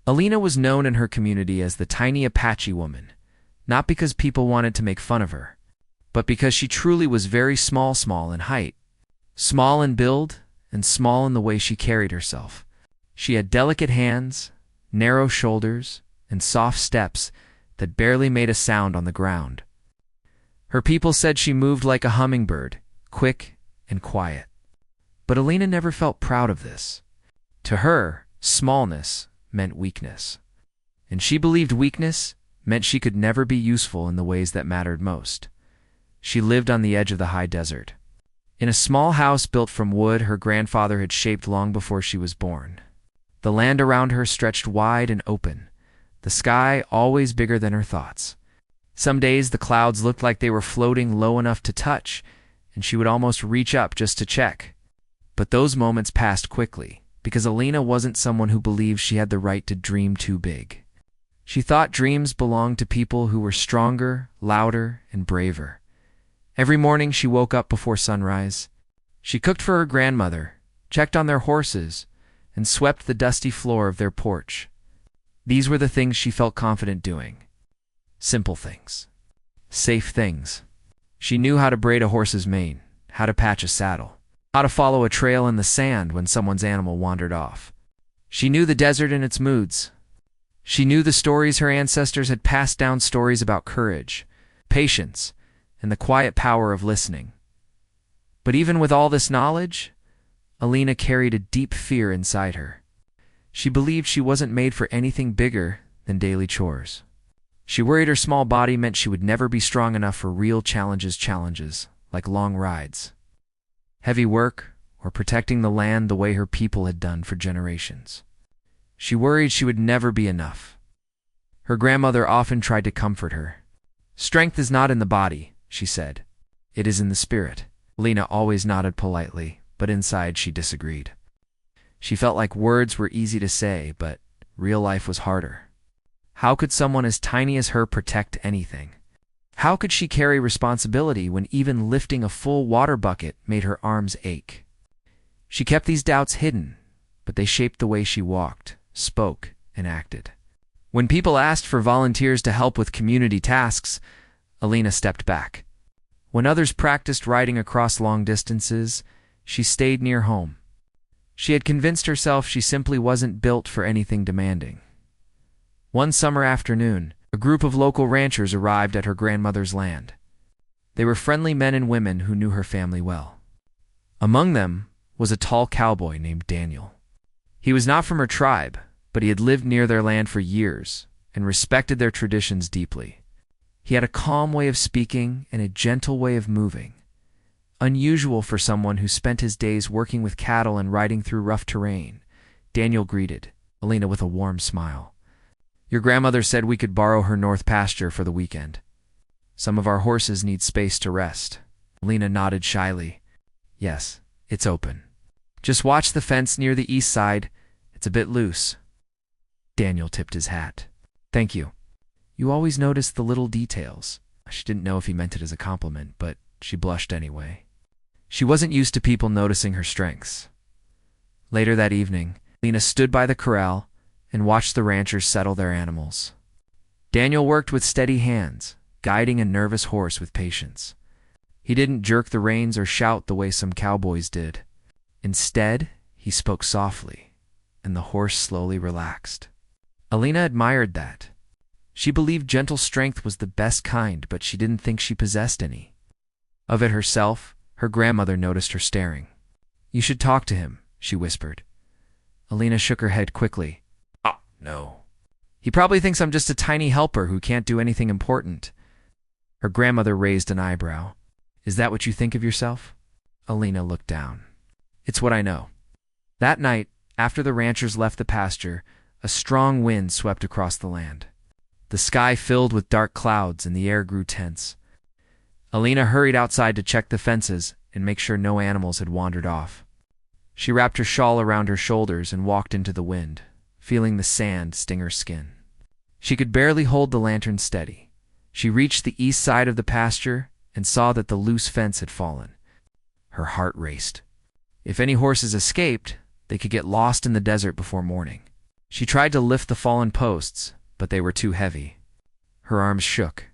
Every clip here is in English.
Alina was known in her community as the tiny Apache woman, not because people wanted to make fun of her, but because she truly was very small in height, small in build, and small in the way she carried herself. She had delicate hands, narrow shoulders, and soft steps that barely made a sound on the ground. Her people said she moved like a hummingbird, quick and quiet. But Alina never felt proud of this. To her, smallness meant weakness. And she believed weakness meant she could never be useful in the ways that mattered most. She lived on the edge of the high desert, in a small house built from wood her grandfather had shaped long before she was born. The land around her stretched wide and open, the sky always bigger than her thoughts. Some days the clouds looked like they were floating low enough to touch, and she would almost reach up just to check. But those moments passed quickly, because Alina wasn't someone who believed she had the right to dream too big. She thought dreams belonged to people who were stronger, louder, and braver. Every morning she woke up before sunrise. She cooked for her grandmother, checked on their horses, and swept the dusty floor of their porch. These were the things she felt confident doing. Simple things. Safe things. She knew how to braid a horse's mane, how to patch a saddle, how to follow a trail in the sand when someone's animal wandered off. She knew the desert and its moods. She knew the stories her ancestors had passed down, stories about courage, patience, and the quiet power of listening. But even with all this knowledge, Alina carried a deep fear inside her. She believed she wasn't made for anything bigger than daily chores. She worried her small body meant she would never be strong enough for real challenges like long rides, heavy work, or protecting the land the way her people had done for generations. She worried she would never be enough. Her grandmother often tried to comfort her. "Strength is not in the body," she said. "It is in the spirit." Alina always nodded politely, but inside she disagreed. She felt like words were easy to say, but real life was harder. How could someone as tiny as her protect anything? How could she carry responsibility when even lifting a full water bucket made her arms ache? She kept these doubts hidden, but they shaped the way she walked, spoke, and acted. When people asked for volunteers to help with community tasks, Alina stepped back. When others practiced riding across long distances, she stayed near home. She had convinced herself she simply wasn't built for anything demanding. One summer afternoon, a group of local ranchers arrived at her grandmother's land. They were friendly men and women who knew her family well. Among them was a tall cowboy named Daniel. He was not from her tribe, but he had lived near their land for years and respected their traditions deeply. He had a calm way of speaking and a gentle way of moving, unusual for someone who spent his days working with cattle and riding through rough terrain. Daniel greeted Alina with a warm smile. "Your grandmother said we could borrow her north pasture for the weekend. Some of our horses need space to rest." Alina nodded shyly. "Yes, it's open. Just watch the fence near the east side. It's a bit loose." Daniel tipped his hat. "Thank you. You always notice the little details." She didn't know if he meant it as a compliment, but she blushed anyway. She wasn't used to people noticing her strengths. Later that evening, Alina stood by the corral and watched the ranchers settle their animals. Daniel worked with steady hands, guiding a nervous horse with patience. He didn't jerk the reins or shout the way some cowboys did. Instead, he spoke softly, and the horse slowly relaxed. Alina admired that. She believed gentle strength was the best kind, but she didn't think she possessed any. Of it herself, her grandmother noticed her staring. "You should talk to him," she whispered. Alina shook her head quickly. "Oh, no. He probably thinks I'm just a tiny helper who can't do anything important." Her grandmother raised an eyebrow. "Is that what you think of yourself?" Alina looked down. "It's what I know." That night, after the ranchers left the pasture, a strong wind swept across the land. The sky filled with dark clouds and the air grew tense. Alina hurried outside to check the fences and make sure no animals had wandered off. She wrapped her shawl around her shoulders and walked into the wind, feeling the sand sting her skin. She could barely hold the lantern steady. She reached the east side of the pasture and saw that the loose fence had fallen. Her heart raced. If any horses escaped, they could get lost in the desert before morning. She tried to lift the fallen posts, but they were too heavy. Her arms shook.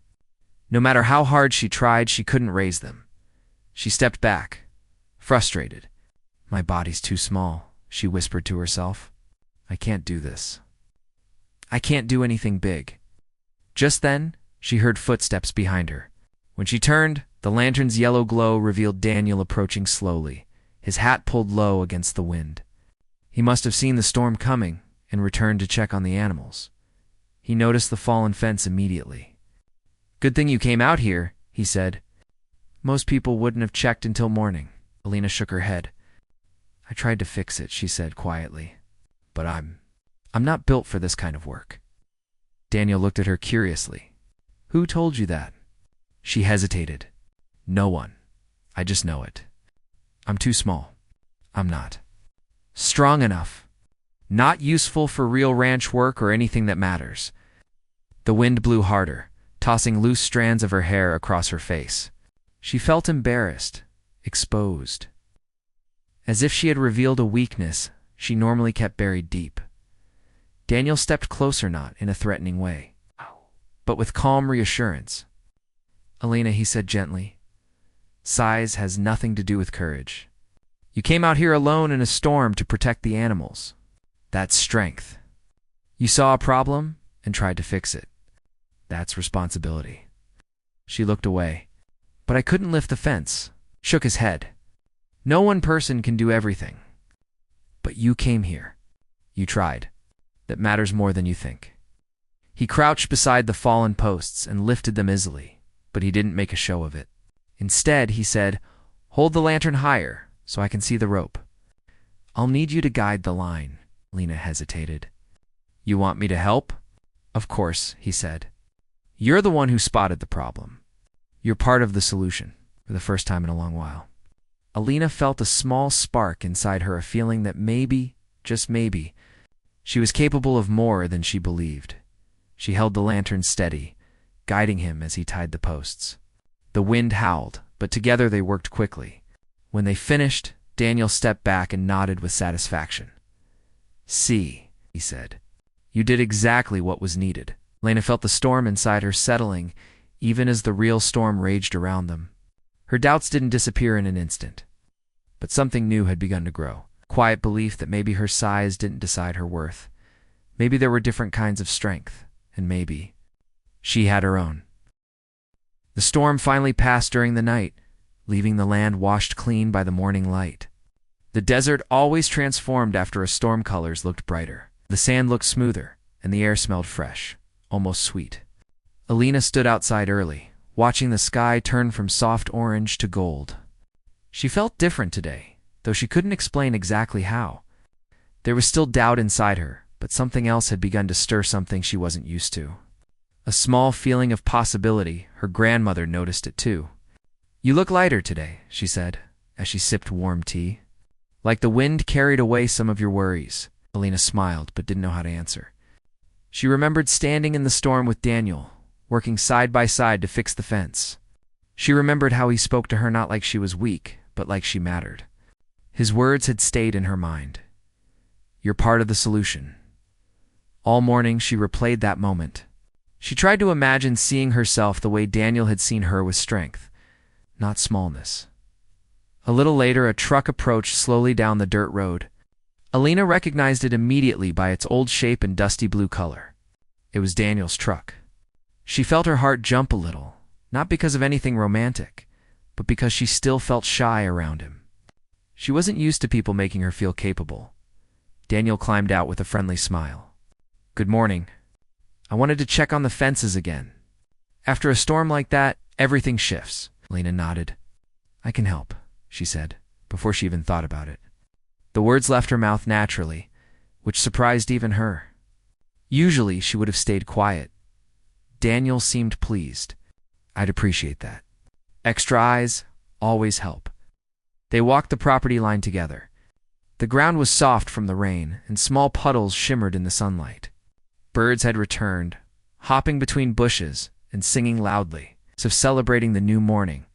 No matter how hard she tried, she couldn't raise them. She stepped back, frustrated. My body's too small, she whispered to herself. I can't do this. I can't do anything big. Just then, she heard footsteps behind her. When she turned, the lantern's yellow glow revealed Daniel approaching slowly, his hat pulled low against the wind. He must have seen the storm coming and returned to check on the animals. He noticed the fallen fence immediately. Good thing you came out here, he said. Most people wouldn't have checked until morning. Alina shook her head. I tried to fix it, she said quietly. But I'm not built for this kind of work. Daniel looked at her curiously. Who told you that? She hesitated. No one. I just know it. I'm too small. I'm not strong enough. Not useful for real ranch work or anything that matters. The wind blew harder, tossing loose strands of her hair across her face. She felt embarrassed, exposed. As if she had revealed a weakness she normally kept buried deep. Daniel stepped closer, not in a threatening way, but with calm reassurance. Alina, he said gently, size has nothing to do with courage. You came out here alone in a storm to protect the animals. That's strength. You saw a problem and tried to fix it. That's responsibility. She looked away. But I couldn't lift the fence. Shook his head. No one person can do everything. But you came here. You tried. That matters more than you think. He crouched beside the fallen posts and lifted them easily, but he didn't make a show of it. Instead, he said, Hold the lantern higher so I can see the rope. I'll need you to guide the line. Lena hesitated. You want me to help? Of course, he said. You're the one who spotted the problem. You're part of the solution, for the first time in a long while. Alina felt a small spark inside her, a feeling that maybe, just maybe, she was capable of more than she believed. She held the lantern steady, guiding him as he tied the posts. The wind howled, but together they worked quickly. When they finished, Daniel stepped back and nodded with satisfaction. See, he said. You did exactly what was needed. Lena felt the storm inside her settling, even as the real storm raged around them. Her doubts didn't disappear in an instant. But something new had begun to grow. Quiet belief that maybe her size didn't decide her worth. Maybe there were different kinds of strength, and maybe she had her own. The storm finally passed during the night, leaving the land washed clean by the morning light. The desert, always transformed after a storm, colors looked brighter. The sand looked smoother, and the air smelled fresh, almost sweet. Alina stood outside early, watching the sky turn from soft orange to gold. She felt different today, though she couldn't explain exactly how. There was still doubt inside her, but something else had begun to stir, something she wasn't used to. A small feeling of possibility. Her grandmother noticed it too. You look lighter today, she said, as she sipped warm tea. Like the wind carried away some of your worries. Alina smiled, but didn't know how to answer. She remembered standing in the storm with Daniel, working side by side to fix the fence. She remembered how he spoke to her not like she was weak, but like she mattered. His words had stayed in her mind. You're part of the solution. All morning she replayed that moment. She tried to imagine seeing herself the way Daniel had seen her, with strength, not smallness. A little later, a truck approached slowly down the dirt road. Alina recognized it immediately by its old shape and dusty blue color. It was Daniel's truck. She felt her heart jump a little, not because of anything romantic, but because she still felt shy around him. She wasn't used to people making her feel capable. Daniel climbed out with a friendly smile. Good morning. I wanted to check on the fences again. After a storm like that, everything shifts. Alina nodded. I can help, she said, before she even thought about it. The words left her mouth naturally, which surprised even her. Usually she would have stayed quiet. Daniel seemed pleased. I'd appreciate that. Extra eyes always help. They walked the property line together. The ground was soft from the rain, and small puddles shimmered in the sunlight. Birds had returned, hopping between bushes and singing loudly, as if celebrating the new morning.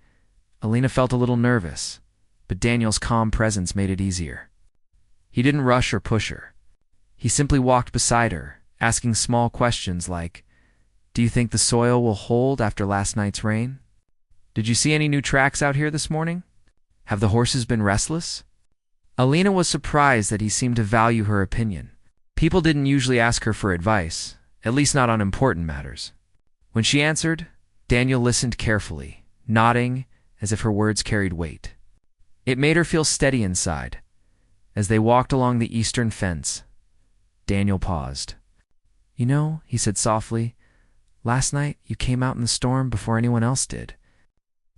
Alina felt a little nervous, but Daniel's calm presence made it easier. He didn't rush or push her. He simply walked beside her, asking small questions like, "Do you think the soil will hold after last night's rain? Did you see any new tracks out here this morning? Have the horses been restless?" Alina was surprised that he seemed to value her opinion. People didn't usually ask her for advice, at least not on important matters. When she answered, Daniel listened carefully, nodding as if her words carried weight. It made her feel steady inside. As they walked along the eastern fence, Daniel paused. "You know," he said softly, "last night you came out in the storm before anyone else did."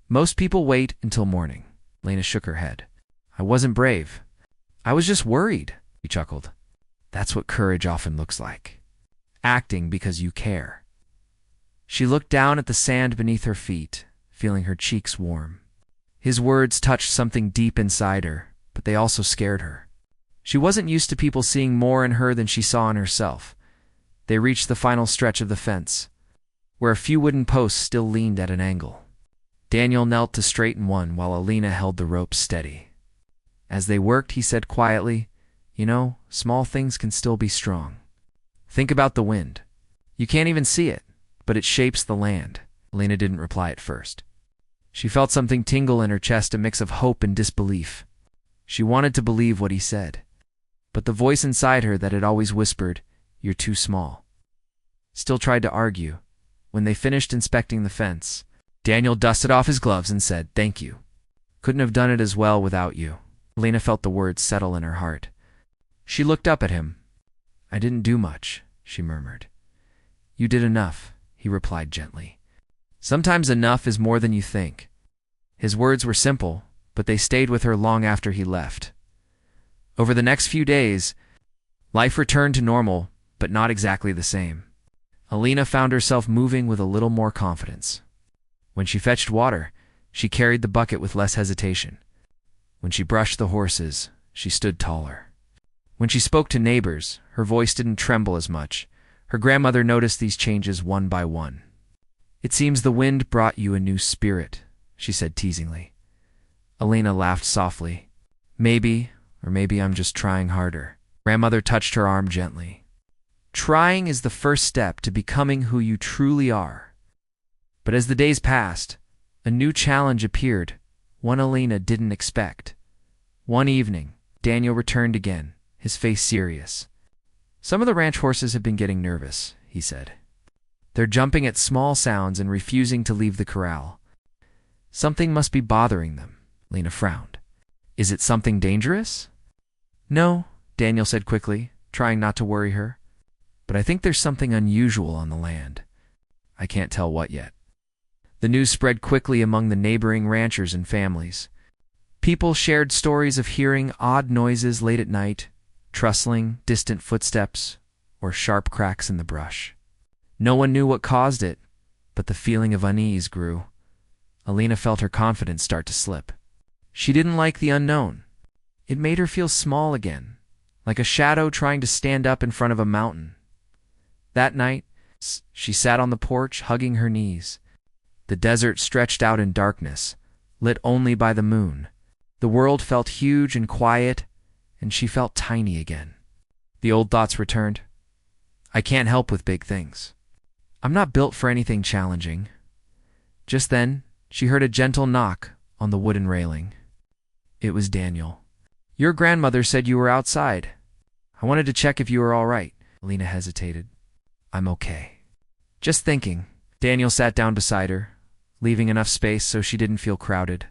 "Most people wait until morning." Lena shook her head. "I wasn't brave. I was just worried," he chuckled. "That's what courage often looks like. Acting because you care." She looked down at the sand beneath her feet, feeling her cheeks warm. His words touched something deep inside her, but they also scared her. She wasn't used to people seeing more in her than she saw in herself. They reached the final stretch of the fence, where a few wooden posts still leaned at an angle. Daniel knelt to straighten one while Alina held the rope steady. As they worked, he said quietly, "You know, small things can still be strong. Think about the wind. You can't even see it, but it shapes the land." Alina didn't reply at first. She felt something tingle in her chest, a mix of hope and disbelief. She wanted to believe what he said, but the voice inside her that had always whispered, "You're too small," still tried to argue. When they finished inspecting the fence, Daniel dusted off his gloves and said, "Thank you. Couldn't have done it as well without you." Alina felt the words settle in her heart. She looked up at him. "I didn't do much," she murmured. "You did enough," he replied gently. "Sometimes enough is more than you think." His words were simple, but they stayed with her long after he left. Over the next few days, life returned to normal, but not exactly the same. Alina found herself moving with a little more confidence. When she fetched water, she carried the bucket with less hesitation. When she brushed the horses, she stood taller. When she spoke to neighbors, her voice didn't tremble as much. Her grandmother noticed these changes one by one. "It seems the wind brought you a new spirit," she said teasingly. Alina laughed softly. "Maybe, or maybe I'm just trying harder." Grandmother touched her arm gently. "Trying is the first step to becoming who you truly are." But as the days passed, a new challenge appeared, one Alina didn't expect. One evening, Daniel returned again, his face serious. "Some of the ranch horses have been getting nervous," he said. "They're jumping at small sounds and refusing to leave the corral. Something must be bothering them." Lena frowned. "Is it something dangerous?" "No," Daniel said quickly, trying not to worry her. "But I think there's something unusual on the land. I can't tell what yet." The news spread quickly among the neighboring ranchers and families. People shared stories of hearing odd noises late at night, rustling, distant footsteps, or sharp cracks in the brush. No one knew what caused it, but the feeling of unease grew. Alina felt her confidence start to slip. She didn't like the unknown. It made her feel small again, like a shadow trying to stand up in front of a mountain. That night, she sat on the porch, hugging her knees. The desert stretched out in darkness, lit only by the moon. The world felt huge and quiet, and she felt tiny again. The old thoughts returned. "I can't help with big things. I'm not built for anything challenging." Just then, she heard a gentle knock on the wooden railing. It was Daniel. "Your grandmother said you were outside. I wanted to check if you were all right." Alina hesitated. "I'm okay. Just thinking." Daniel sat down beside her, leaving enough space so she didn't feel crowded.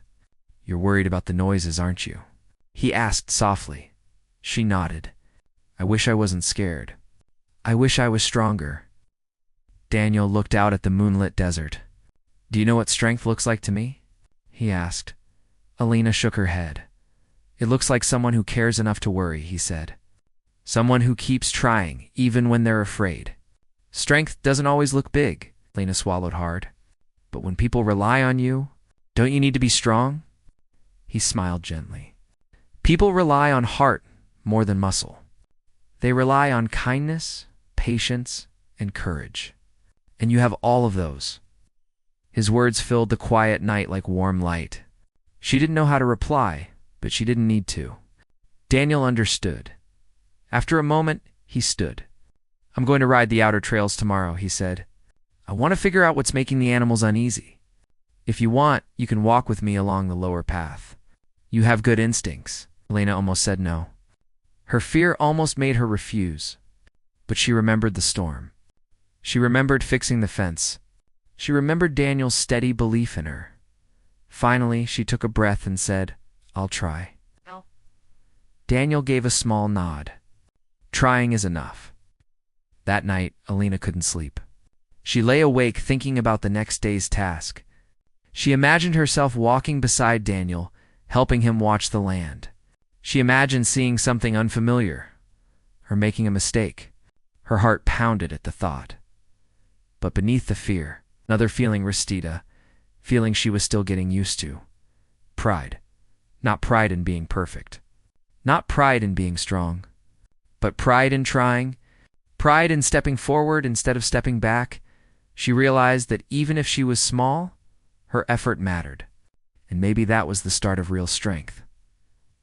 "You're worried about the noises, aren't you?" he asked softly. She nodded. "I wish I wasn't scared. I wish I was stronger." Daniel looked out at the moonlit desert. "Do you know what strength looks like to me?" he asked. Alina shook her head. "It looks like someone who cares enough to worry," he said. "Someone who keeps trying, even when they're afraid." "Strength doesn't always look big," Alina swallowed hard. "But when people rely on you, don't you need to be strong?" He smiled gently. "People rely on heart more than muscle. They rely on kindness, patience, and courage. And you have all of those." His words filled the quiet night like warm light. She didn't know how to reply, but she didn't need to. Daniel understood. After a moment, He stood. "I'm going to ride the outer trails tomorrow," he said. "I want to figure out what's making the animals uneasy. If you want, you can walk with me along the lower path. You have good instincts." Elena almost said no. Her fear almost made her refuse. But she remembered the storm. She remembered fixing the fence. She remembered Daniel's steady belief in her. Finally, she took a breath and said, "I'll try." No. Daniel gave a small nod. Trying is enough. That night, Elena couldn't sleep. She lay awake thinking about the next day's task. She imagined herself walking beside Daniel, helping him watch the land. She imagined seeing something unfamiliar, or making a mistake. Her heart pounded at the thought. But beneath the fear, another feeling rested, feeling she was still getting used to. Pride. Not pride in being perfect. Not pride in being strong. But pride in trying. Pride in stepping forward instead of stepping back. She realized that even if she was small, her effort mattered. And maybe that was the start of real strength.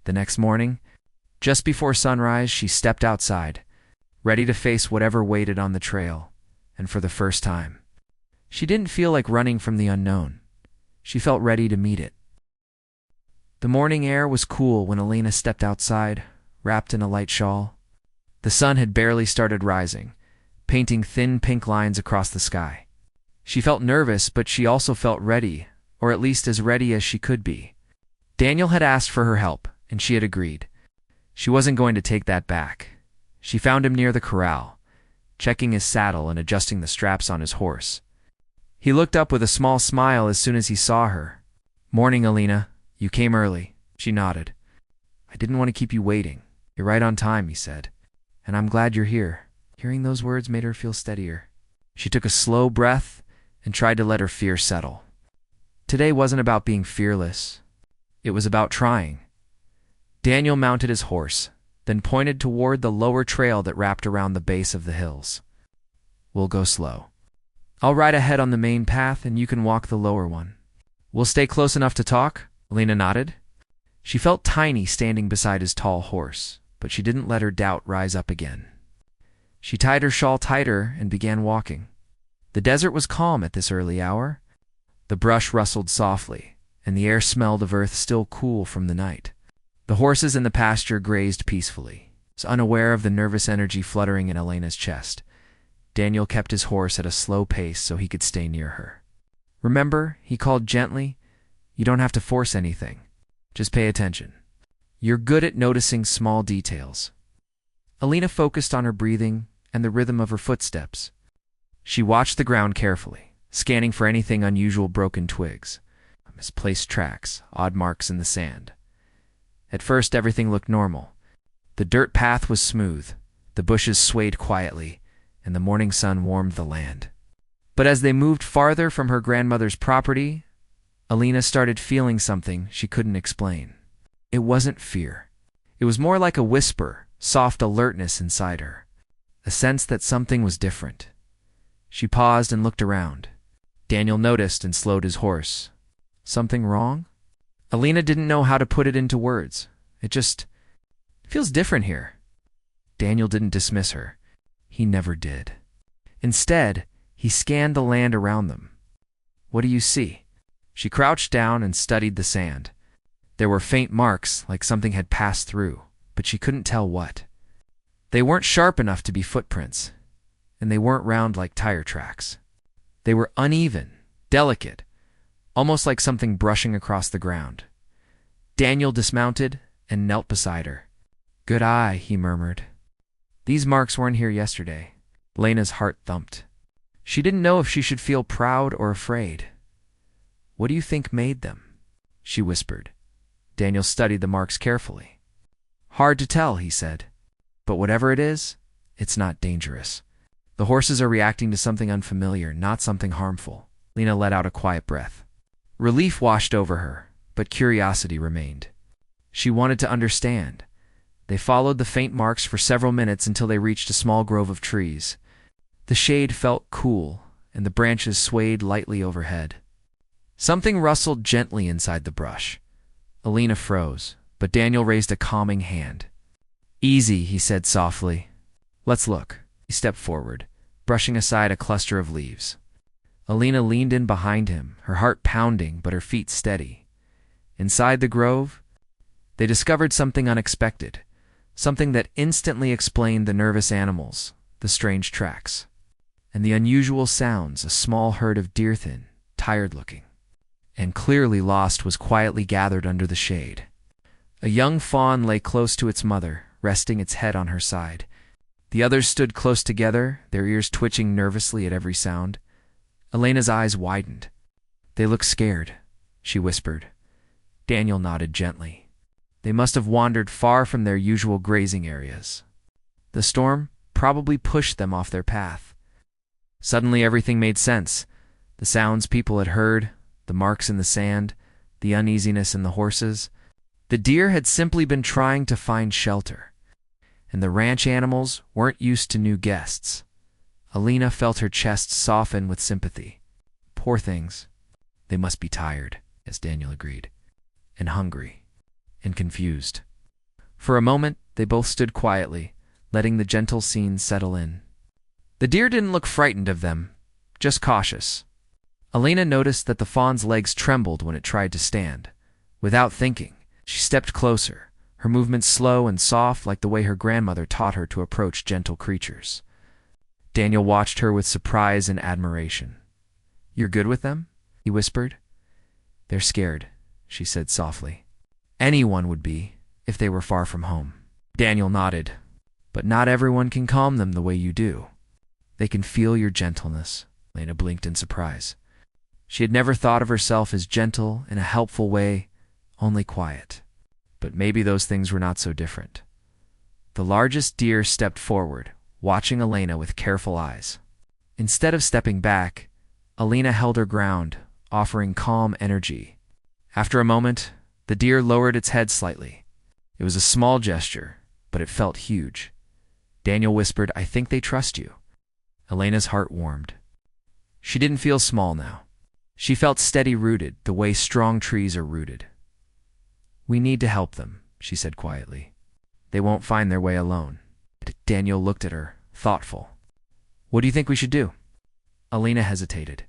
The next morning, just before sunrise, she stepped outside, ready to face whatever waited on the trail. And for the first time, she didn't feel like running from the unknown. She felt ready to meet it. The morning air was cool when Elena stepped outside, wrapped in a light shawl. The sun had barely started rising, painting thin pink lines across the sky. She felt nervous, but she also felt ready, or at least as ready as she could be. Daniel had asked for her help, and she had agreed. She wasn't going to take that back. She found him near the corral, checking his saddle and adjusting the straps on his horse. He looked up with a small smile as soon as he saw her. "Morning, Elena. You came early." She nodded. "I didn't want to keep you waiting. You're right on time," he said. "And I'm glad you're here." Hearing those words made her feel steadier. She took a slow breath and tried to let her fear settle. Today wasn't about being fearless. It was about trying. Daniel mounted his horse, then pointed toward the lower trail that wrapped around the base of the hills. "We'll go slow. I'll ride ahead on the main path and you can walk the lower one. We'll stay close enough to talk?" Elena nodded. She felt tiny standing beside his tall horse, but she didn't let her doubt rise up again. She tied her shawl tighter and began walking. The desert was calm at this early hour. The brush rustled softly, and the air smelled of earth still cool from the night. The horses in the pasture grazed peacefully, unaware of the nervous energy fluttering in Elena's chest. Daniel kept his horse at a slow pace so he could stay near her. "Remember," he called gently, "you don't have to force anything. Just pay attention. You're good at noticing small details." Elena focused on her breathing and the rhythm of her footsteps. She watched the ground carefully, scanning for anything unusual: broken twigs, misplaced tracks, odd marks in the sand. At first, everything looked normal. The dirt path was smooth, the bushes swayed quietly, and the morning sun warmed the land. But as they moved farther from her grandmother's property, Elena started feeling something she couldn't explain. It wasn't fear. It was more like a whisper, soft alertness inside her, a sense that something was different. She paused and looked around. Daniel noticed and slowed his horse. Something wrong? Elena didn't know how to put it into words. It feels different here. Daniel didn't dismiss her. He never did. Instead, he scanned the land around them. "What do you see?" She crouched down and studied the sand. There were faint marks, like something had passed through, but she couldn't tell what. They weren't sharp enough to be footprints, and they weren't round like tire tracks. They were uneven, delicate, almost like something brushing across the ground. Daniel dismounted and knelt beside her. "Good eye," he murmured. "These marks weren't here yesterday." Elena's heart thumped. She didn't know if she should feel proud or afraid. "What do you think made them?" she whispered. Daniel studied the marks carefully. "Hard to tell," he said. "But whatever it is, it's not dangerous. The horses are reacting to something unfamiliar, not something harmful." Lena let out a quiet breath. Relief washed over her, but curiosity remained. She wanted to understand. They followed the faint marks for several minutes until they reached a small grove of trees. The shade felt cool, and the branches swayed lightly overhead. Something rustled gently inside the brush. Elena froze, but Daniel raised a calming hand. "Easy," he said softly. Let's look. He stepped forward, brushing aside a cluster of leaves. Alina leaned in behind him, her heart pounding but her feet steady. Inside the grove, they discovered something unexpected, something that instantly explained the nervous animals, the strange tracks, and the unusual sounds. A small herd of deer, thin, tired-looking, and clearly lost, was quietly gathered under the shade. A young fawn lay close to its mother, resting its head on her side. The others stood close together, their ears twitching nervously at every sound. Elena's eyes widened. "They look scared," she whispered. Daniel nodded gently. They must have wandered far from their usual grazing areas. The storm probably pushed them off their path. Suddenly everything made sense. The sounds people had heard, the marks in the sand, the uneasiness in the horses. The deer had simply been trying to find shelter, and the ranch animals weren't used to new guests. Alina felt her chest soften with sympathy. Poor things. They must be tired, as Daniel agreed, and hungry, and confused. For a moment, they both stood quietly, letting the gentle scene settle in. The deer didn't look frightened of them, just cautious. Alina noticed that the fawn's legs trembled when it tried to stand. Without thinking, she stepped closer, her movements slow and soft like the way her grandmother taught her to approach gentle creatures. Daniel watched her with surprise and admiration. "You're good with them?" he whispered. "They're scared," she said softly. "Anyone would be, if they were far from home." Daniel nodded. "But not everyone can calm them the way you do. They can feel your gentleness." Lena blinked in surprise. She had never thought of herself as gentle in a helpful way, only quiet. But maybe those things were not so different. The largest deer stepped forward, watching Elena with careful eyes. Instead of stepping back, Alina held her ground, offering calm energy. After a moment, the deer lowered its head slightly. It was a small gesture, but it felt huge. Daniel whispered, "I think they trust you." Elena's heart warmed. She didn't feel small now. She felt steady-rooted, the way strong trees are rooted. "We need to help them," she said quietly. "They won't find their way alone." Daniel looked at her, thoughtful. "What do you think we should do?" Alina hesitated.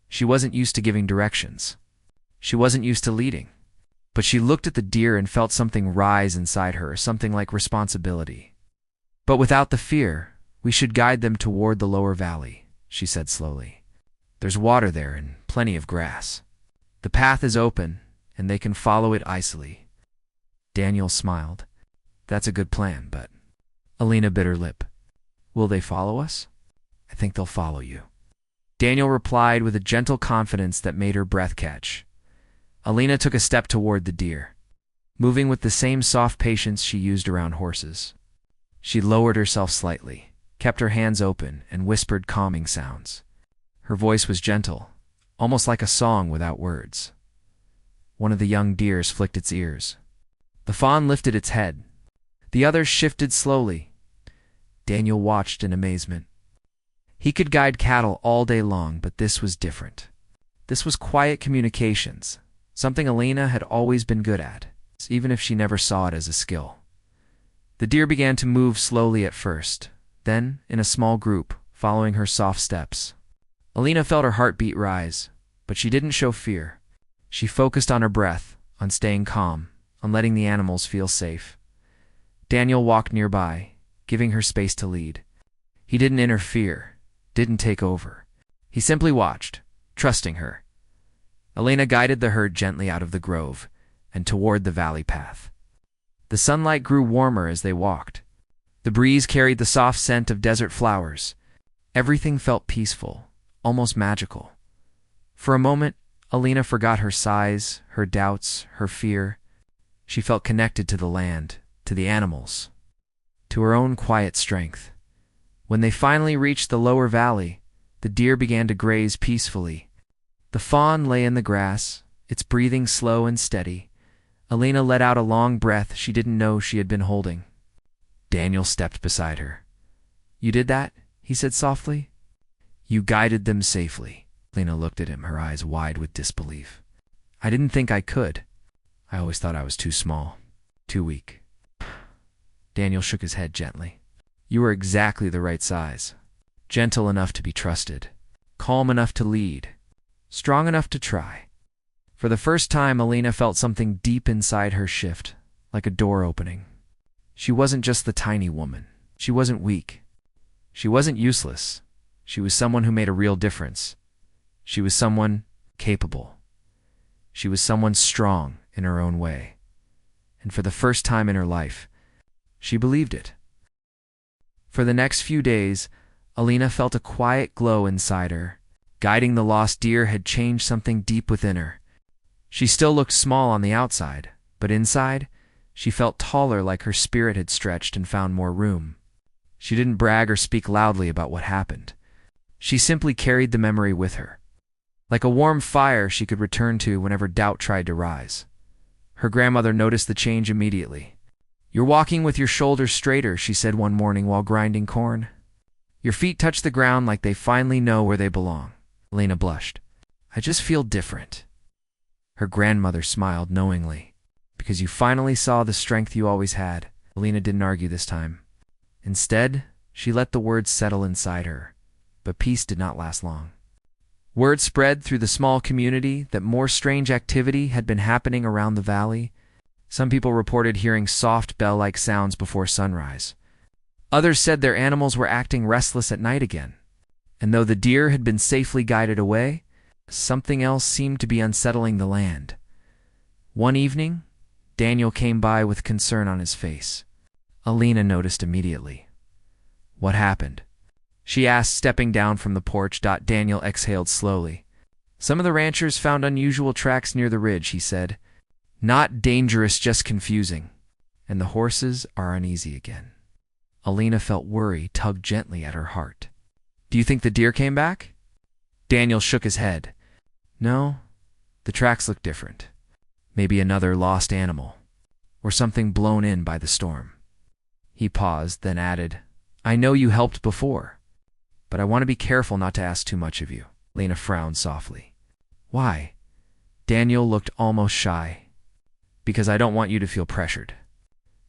She wasn't used to giving directions. She wasn't used to leading. But she looked at the deer and felt something rise inside her, something like responsibility. "But without the fear, we should guide them toward the lower valley," she said slowly. "There's water there and plenty of grass. The path is open, and they can follow it easily." Daniel smiled. "That's a good plan, but..." Alina bit her lip. "Will they follow us?" "I think they'll follow you." Daniel replied with a gentle confidence that made her breath catch. Alina took a step toward the deer, moving with the same soft patience she used around horses. She lowered herself slightly, kept her hands open, and whispered calming sounds. Her voice was gentle, almost like a song without words. One of the young deers flicked its ears. The fawn lifted its head. The others shifted slowly. Daniel watched in amazement. He could guide cattle all day long, but this was different. This was quiet communications, something Alina had always been good at, even if she never saw it as a skill. The deer began to move slowly at first, then in a small group, following her soft steps. Alina felt her heartbeat rise, but she didn't show fear. She focused on her breath, on staying calm, on letting the animals feel safe. Daniel walked nearby, giving her space to lead. He didn't interfere, didn't take over. He simply watched, trusting her. Alina guided the herd gently out of the grove and toward the valley path. The sunlight grew warmer as they walked. The breeze carried the soft scent of desert flowers. Everything felt peaceful, almost magical. For a moment, Alina forgot her size, her doubts, her fear. She felt connected to the land, to the animals, to her own quiet strength. When they finally reached the lower valley, the deer began to graze peacefully. The fawn lay in the grass, its breathing slow and steady. Alina let out a long breath she didn't know she had been holding. Daniel stepped beside her. "You did that?" he said softly. "You guided them safely." Alina looked at him, her eyes wide with disbelief. "I didn't think I could. I always thought I was too small, too weak." Daniel shook his head gently. You were exactly the right size. Gentle enough to be trusted. Calm enough to lead. Strong enough to try. For the first time, Alina felt something deep inside her shift, like a door opening. She wasn't just the tiny woman. She wasn't weak. She wasn't useless. She was someone who made a real difference. She was someone capable. She was someone strong in her own way. And for the first time in her life, she believed it. For the next few days, Alina felt a quiet glow inside her. Guiding the lost deer had changed something deep within her. She still looked small on the outside, but inside, she felt taller, like her spirit had stretched and found more room. She didn't brag or speak loudly about what happened. She simply carried the memory with her. Like a warm fire she could return to whenever doubt tried to rise. Her grandmother noticed the change immediately. "You're walking with your shoulders straighter," she said one morning while grinding corn. "Your feet touch the ground like they finally know where they belong." Alina blushed. "I just feel different." Her grandmother smiled knowingly. "Because you finally saw the strength you always had." Alina didn't argue this time. Instead, she let the words settle inside her. But peace did not last long. Word spread through the small community that more strange activity had been happening around the valley. Some people reported hearing soft bell-like sounds before sunrise. Others said their animals were acting restless at night again. And though the deer had been safely guided away, something else seemed to be unsettling the land. One evening, Daniel came by with concern on his face. Alina noticed immediately. "What happened?" she asked, stepping down from the porch. Daniel exhaled slowly. "Some of the ranchers found unusual tracks near the ridge," he said. "Not dangerous, just confusing. And the horses are uneasy again." Alina felt worry tug gently at her heart. "Do you think the deer came back?" Daniel shook his head. "No, the tracks look different. Maybe another lost animal, or something blown in by the storm." He paused, then added, "I know you helped before, but I want to be careful not to ask too much of you." Alina frowned softly. "Why?" Daniel looked almost shy. "Because I don't want you to feel pressured.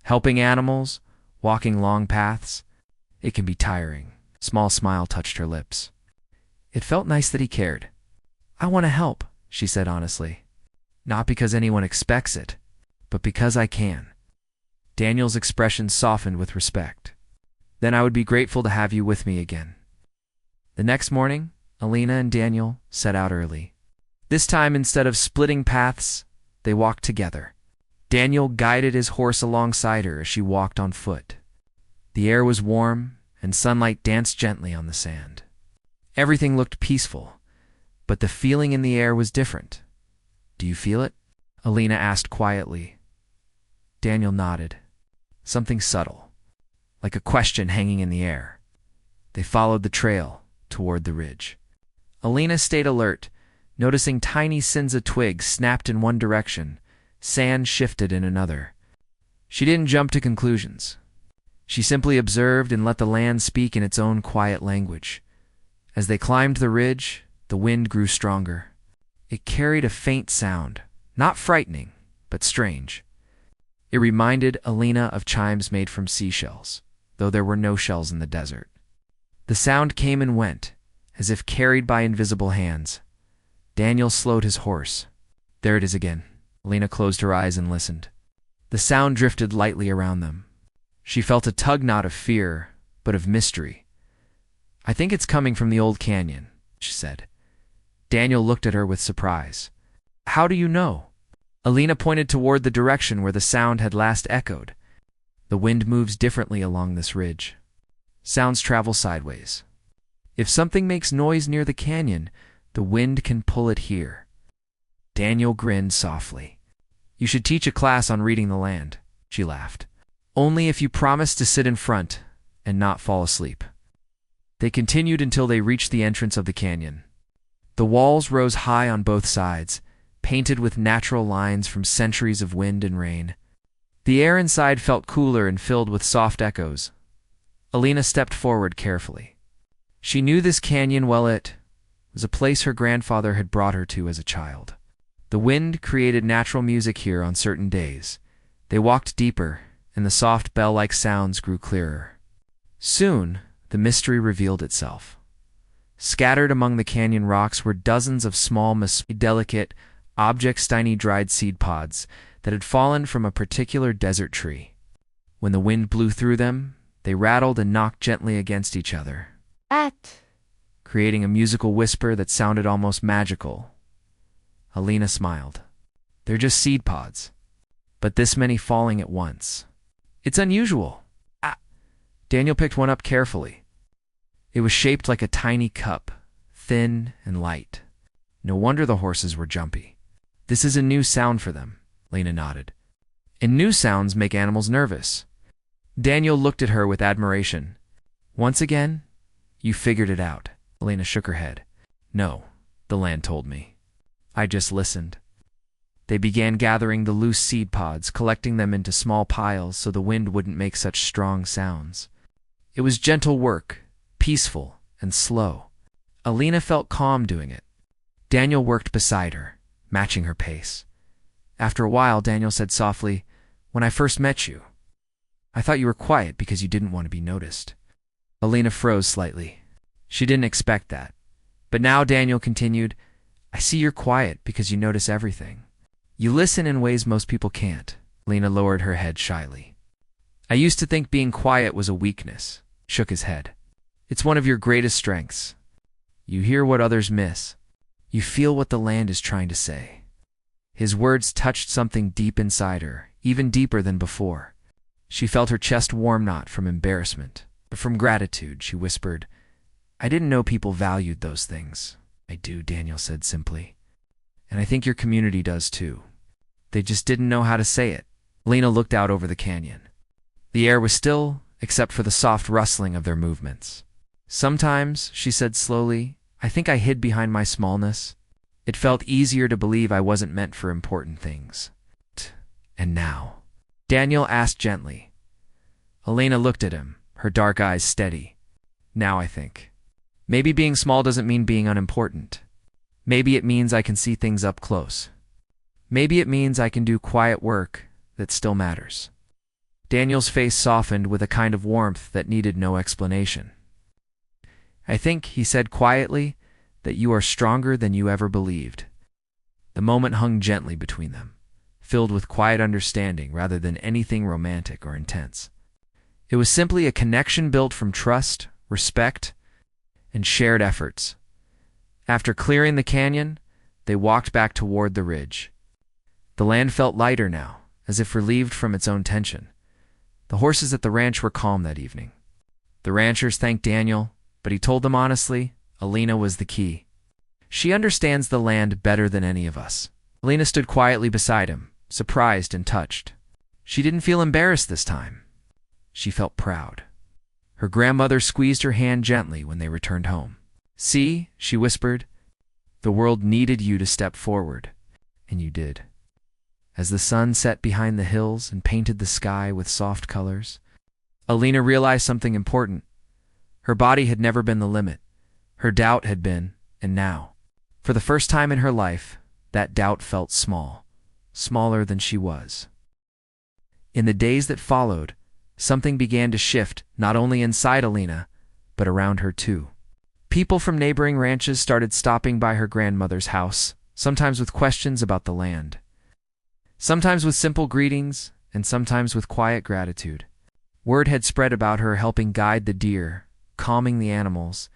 Helping animals, walking long paths, it can be tiring." A small smile touched her lips. It felt nice that he cared. "I want to help," she said honestly. "Not because anyone expects it, but because I can." Daniel's expression softened with respect. "Then I would be grateful to have you with me again." The next morning, Alina and Daniel set out early. This time, instead of splitting paths, they walked together. Daniel guided his horse alongside her as she walked on foot. The air was warm, and sunlight danced gently on the sand. Everything looked peaceful, but the feeling in the air was different. "Do you feel it?" Alina asked quietly. Daniel nodded. Something subtle, like a question hanging in the air. They followed the trail toward the ridge. Alina stayed alert, noticing tiny cinza twigs snapped in one direction, sand shifted in another. She didn't jump to conclusions. She simply observed and let the land speak in its own quiet language. As they climbed the ridge, the wind grew stronger. It carried a faint sound, not frightening, but strange. It reminded Alina of chimes made from seashells, though there were no shells in the desert. The sound came and went, as if carried by invisible hands. Daniel slowed his horse. There it is again. Alina closed her eyes and listened. The sound drifted lightly around them. She felt a tug not of fear, but of mystery. "I think it's coming from the old canyon," she said. Daniel looked at her with surprise. "How do you know?" Alina pointed toward the direction where the sound had last echoed. "The wind moves differently along this ridge. Sounds travel sideways. If something makes noise near the canyon, the wind can pull it here." Daniel grinned softly. "You should teach a class on reading the land," she laughed. "Only if you promise to sit in front and not fall asleep." They continued until they reached the entrance of the canyon. The walls rose high on both sides, painted with natural lines from centuries of wind and rain. The air inside felt cooler and filled with soft echoes. Alina stepped forward carefully. She knew this canyon well. It was a place her grandfather had brought her to as a child. The wind created natural music here on certain days. They walked deeper, and the soft bell-like sounds grew clearer. Soon, the mystery revealed itself. Scattered among the canyon rocks were dozens of small, delicate objects, tiny dried seed pods that had fallen from a particular desert tree. When the wind blew through them, they rattled and knocked gently against each other, creating a musical whisper that sounded almost magical. Alina smiled. They're just seed pods, but this many falling at once. It's unusual. Daniel picked one up carefully. It was shaped like a tiny cup, thin and light. No wonder the horses were jumpy. This is a new sound for them, Lena nodded. And new sounds make animals nervous. Daniel looked at her with admiration. Once again, you figured it out. Lena shook her head. No, the land told me. I just listened. They began gathering the loose seed pods, collecting them into small piles so the wind wouldn't make such strong sounds. It was gentle work, peaceful and slow. Alina felt calm doing it. Daniel worked beside her, matching her pace. After a while, Daniel said softly, "When I first met you, I thought you were quiet because you didn't want to be noticed." Alina froze slightly. She didn't expect that. But now Daniel continued, "I see you're quiet because you notice everything. You listen in ways most people can't." Alina lowered her head shyly. "I used to think being quiet was a weakness," shook his head. "It's one of your greatest strengths. You hear what others miss. You feel what the land is trying to say." His words touched something deep inside her, even deeper than before. She felt her chest warm, not from embarrassment, but from gratitude. She whispered, "I didn't know people valued those things." "I do," Daniel said simply. "And I think your community does too. They just didn't know how to say it." Lena looked out over the canyon. The air was still, except for the soft rustling of their movements. "Sometimes," she said slowly, "I think I hid behind my smallness. It felt easier to believe I wasn't meant for important things." "And now?" Daniel asked gently. Alina looked at him, her dark eyes steady. "Now I think. Maybe being small doesn't mean being unimportant. Maybe it means I can see things up close. Maybe it means I can do quiet work that still matters." Daniel's face softened with a kind of warmth that needed no explanation. "I think," he said quietly, "that you are stronger than you ever believed." The moment hung gently between them, filled with quiet understanding rather than anything romantic or intense. It was simply a connection built from trust, respect, and shared efforts. After clearing the canyon, they walked back toward the ridge. The land felt lighter now, as if relieved from its own tension. The horses at the ranch were calm that evening. The ranchers thanked Daniel, but he told them honestly, Alina was the key. "She understands the land better than any of us." Alina stood quietly beside him, surprised and touched. She didn't feel embarrassed this time. She felt proud. Her grandmother squeezed her hand gently when they returned home. "See," she whispered, "the world needed you to step forward, and you did." As the sun set behind the hills and painted the sky with soft colors, Alina realized something important. Her body had never been the limit. Her doubt had been, and now, for the first time in her life, that doubt felt small, smaller than she was. In the days that followed, something began to shift, not only inside Alina, but around her too. People from neighboring ranches started stopping by her grandmother's house, sometimes with questions about the land. Sometimes with simple greetings, and sometimes with quiet gratitude. Word had spread about her helping guide the deer, calming the animals,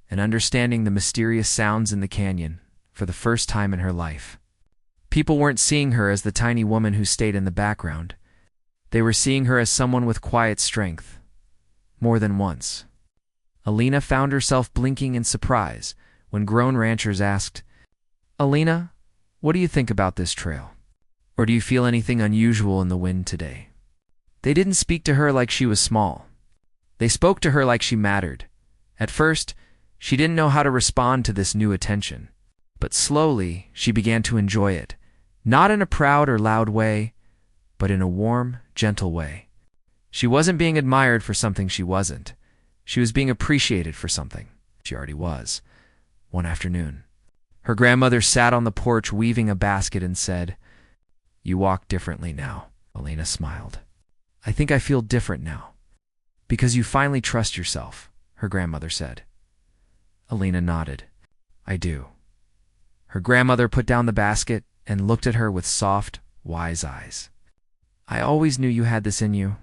and understanding the mysterious sounds in the canyon for the first time in her life. People weren't seeing her as the tiny woman who stayed in the background. They were seeing her as someone with quiet strength. More than once, Alina found herself blinking in surprise when grown ranchers asked, "Alina, what do you think about this trail? Or do you feel anything unusual in the wind today?" They didn't speak to her like she was small. They spoke to her like she mattered. At first, she didn't know how to respond to this new attention. But slowly, she began to enjoy it, not in a proud or loud way, but in a warm, gentle way. She wasn't being admired for something she wasn't. She was being appreciated for something she already was. One afternoon, her grandmother sat on the porch weaving a basket and said, "You walk differently now." Alina smiled. "I think I feel different now. Because you finally trust yourself, her grandmother said. Alina nodded. I do. Her grandmother put down the basket and looked at her with soft, wise eyes. I always knew you had this in you.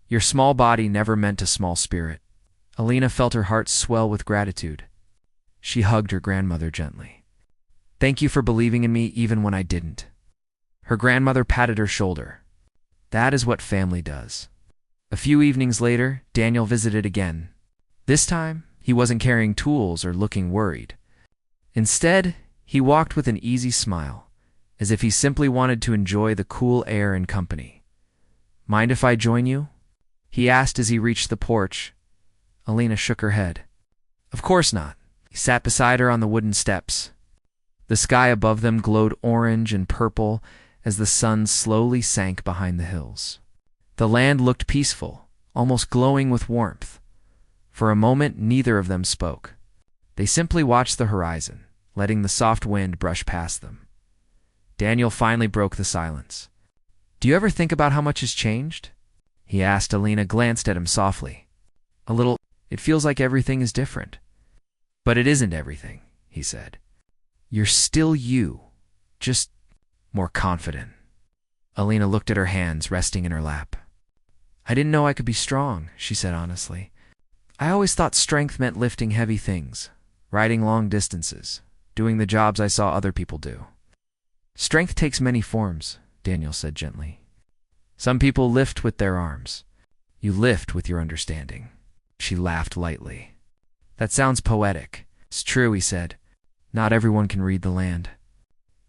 Your small body never meant a small spirit. Alina felt her heart swell with gratitude. She hugged her grandmother gently. Thank you for believing in me even when I didn't. Her grandmother patted her shoulder. That is what family does. A few evenings later, Daniel visited again. This time, he wasn't carrying tools or looking worried. Instead, he walked with an easy smile, as if he simply wanted to enjoy the cool air and company. Mind if I join you? He asked as he reached the porch. Alina shook her head. Of course not. He sat beside her on the wooden steps. The sky above them glowed orange and purple as the sun slowly sank behind the hills. The land looked peaceful, almost glowing with warmth. For a moment, neither of them spoke. They simply watched the horizon, letting the soft wind brush past them. Daniel finally broke the silence. Do you ever think about how much has changed? He asked. Alina glanced at him softly. A little. It feels like everything is different. But it isn't everything, he said. You're still you, just more confident. Alina looked at her hands resting in her lap. I didn't know I could be strong, she said honestly. I always thought strength meant lifting heavy things, riding long distances, doing the jobs I saw other people do. Strength takes many forms, Daniel said gently. Some people lift with their arms. You lift with your understanding. She laughed lightly. That sounds poetic. It's true, he said. Not everyone can read the land.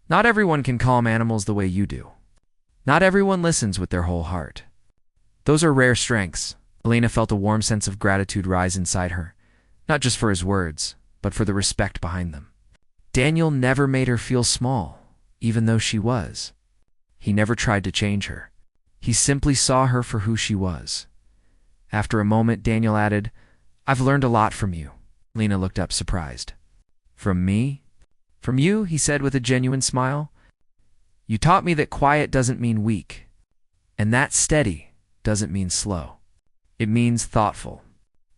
Not everyone can calm animals the way you do. Not everyone listens with their whole heart. Those are rare strengths. Alina felt a warm sense of gratitude rise inside her, not just for his words, but for the respect behind them. Daniel never made her feel small, even though she was. He never tried to change her. He simply saw her for who she was. After a moment, Daniel added, I've learned a lot from you. Alina looked up surprised. From me? From you, he said with a genuine smile. You taught me that quiet doesn't mean weak, and that steady doesn't mean slow. It means thoughtful.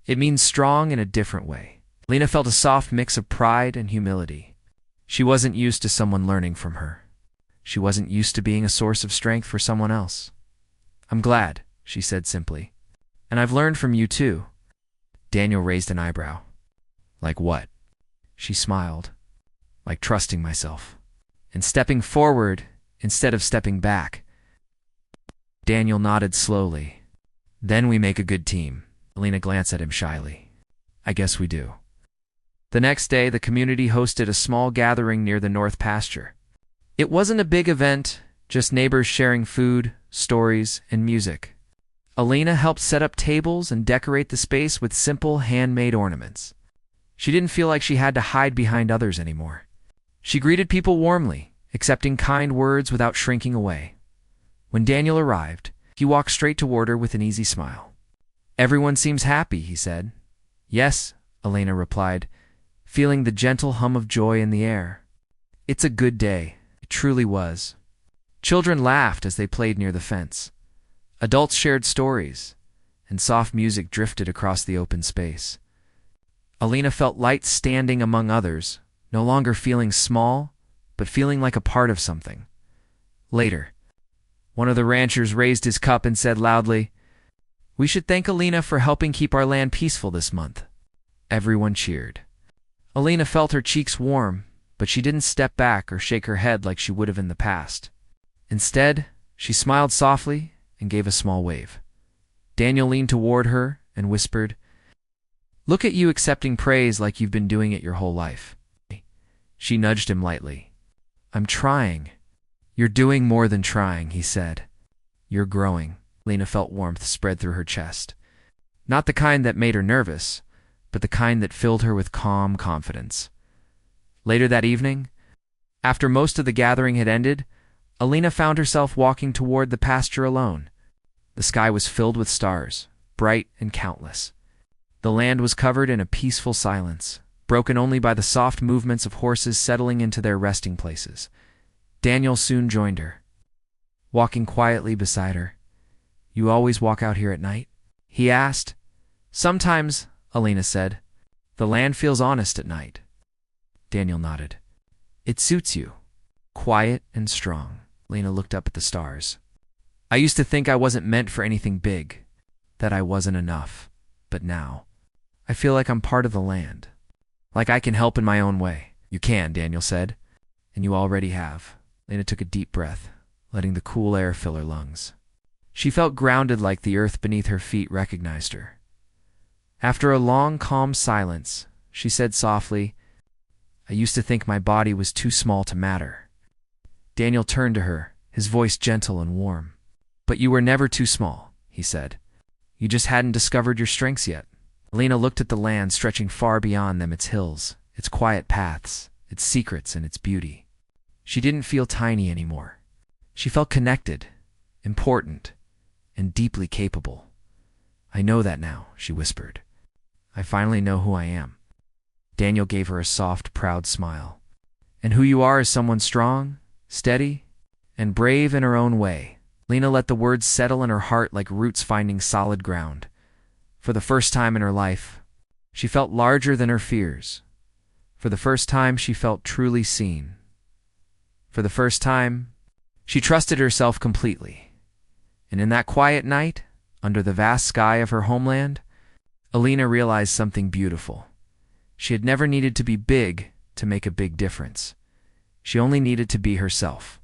It means strong in a different way. Alina felt a soft mix of pride and humility. She wasn't used to someone learning from her. She wasn't used to being a source of strength for someone else. I'm glad, she said simply. And I've learned from you too. Daniel raised an eyebrow. Like what? She smiled. Like trusting myself. And stepping forward instead of stepping back. Daniel nodded slowly. Then we make a good team. Alina glanced at him shyly. I guess we do. The next day, the community hosted a small gathering near the north pasture. It wasn't a big event, just neighbors sharing food, stories, and music. Alina helped set up tables and decorate the space with simple handmade ornaments. She didn't feel like she had to hide behind others anymore. She greeted people warmly, accepting kind words without shrinking away. When Daniel arrived, he walked straight toward her with an easy smile. Everyone seems happy, he said. Yes, Alina replied, feeling the gentle hum of joy in the air. It's a good day. It truly was. Children laughed as they played near the fence. Adults shared stories, and soft music drifted across the open space. Alina felt light standing among others, no longer feeling small, but feeling like a part of something. Later, one of the ranchers raised his cup and said loudly, We should thank Alina for helping keep our land peaceful this month. Everyone cheered. Alina felt her cheeks warm, but she didn't step back or shake her head like she would have in the past. Instead, she smiled softly and gave a small wave. Daniel leaned toward her and whispered, Look at you accepting praise like you've been doing it your whole life. She nudged him lightly. I'm trying. You're doing more than trying, he said. You're growing. Alina felt warmth spread through her chest. Not the kind that made her nervous, but the kind that filled her with calm confidence. Later that evening, after most of the gathering had ended, Alina found herself walking toward the pasture alone. The sky was filled with stars, bright and countless. The land was covered in a peaceful silence, broken only by the soft movements of horses settling into their resting places. Daniel soon joined her, walking quietly beside her. You always walk out here at night? He asked, Sometimes, Alina said, the land feels honest at night. Daniel nodded. It suits you. Quiet and strong. Lena looked up at the stars. I used to think I wasn't meant for anything big, that I wasn't enough. But now, I feel like I'm part of the land. Like I can help in my own way. You can, Daniel said. And you already have. Lena took a deep breath, letting the cool air fill her lungs. She felt grounded, like the earth beneath her feet recognized her. After a long, calm silence, she said softly, I used to think my body was too small to matter. Daniel turned to her, his voice gentle and warm. But you were never too small, he said. You just hadn't discovered your strengths yet. Alina looked at the land stretching far beyond them, its hills, its quiet paths, its secrets and its beauty. She didn't feel tiny anymore. She felt connected, important, and deeply capable. I know that now, she whispered. I finally know who I am. Daniel gave her a soft, proud smile. And who you are is someone strong, steady, and brave in her own way. Lena let the words settle in her heart like roots finding solid ground. For the first time in her life, she felt larger than her fears. For the first time, she felt truly seen. For the first time, she trusted herself completely. And in that quiet night, under the vast sky of her homeland, Alina realized something beautiful. She had never needed to be big to make a big difference. She only needed to be herself.